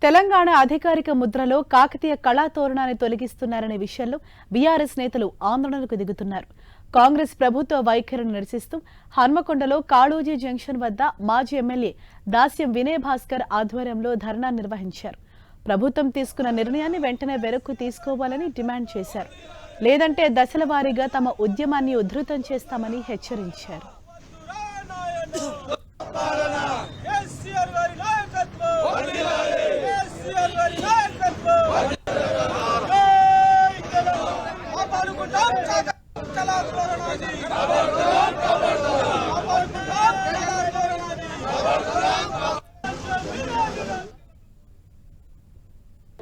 తెలంగాణ అధికారిక ముద్రలో కాకతీయ కళాతోరణాన్ని తొలగిస్తున్నారనే విషయంలో బీఆర్ఎస్ నేతలు ఆందోళనకు దిగుతున్నారు. కాంగ్రెస్ ప్రభుత్వ వైఖరిని నిరసిస్తూ హన్మకొండలో కాళోజీ జంక్షన్ వద్ద మాజీ ఎమ్మెల్యే దాస్యం వినయ్ భాస్కర్ ఆధ్వర్యంలో ధర్నా నిర్వహించారు. ప్రభుత్వం తీసుకున్న నిర్ణయాన్ని వెంటనే వెనక్కు తీసుకోవాలని డిమాండ్ చేశారు. లేదంటే దశల వారీగా తమ ఉద్యమాన్ని ఉధృతం చేస్తామని హెచ్చరించారు.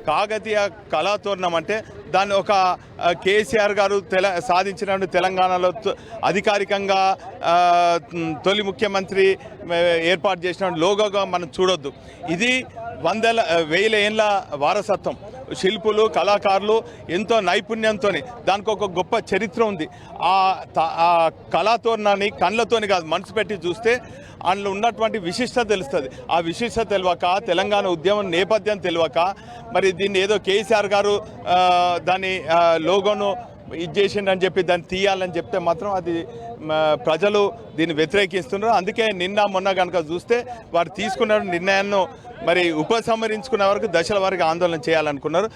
కాకతీయ కళాతోరణం అంటే దాన్ని ఒక కేసీఆర్ గారు సాధించిన తెలంగాణలో అధికారికంగా తొలి ముఖ్యమంత్రి ఏర్పాటు చేసిన లోగోగా మనం చూడొద్దు. ఇది వేల ఏళ్ళ వారసత్వం. శిల్పులు, కళాకారులు ఎంతో నైపుణ్యంతో దానికి ఒక గొప్ప చరిత్ర ఉంది. ఆ కళాతోరణాన్ని కళ్ళతోని కాదు, మనసు పెట్టి చూస్తే అందులో ఉన్నటువంటి విశిష్టత తెలుస్తుంది. ఆ విశిష్టత తెలియక, తెలంగాణ ఉద్యమం నేపథ్యం తెలియక మరి దీన్ని ఏదో కేసీఆర్ గారు దాని లోగోను ఇది చేసిండని చెప్పి దాన్ని తీయాలని చెప్తే మాత్రం అది ప్రజలు దీన్ని వ్యతిరేకిస్తున్నారు. అందుకే నిన్న మొన్న కనుక చూస్తే వారు తీసుకున్న నిర్ణయాన్ని మరి ఉపసంహరించుకునే వరకు దశల వారికి ఆందోళన చేయాలనుకున్నారు.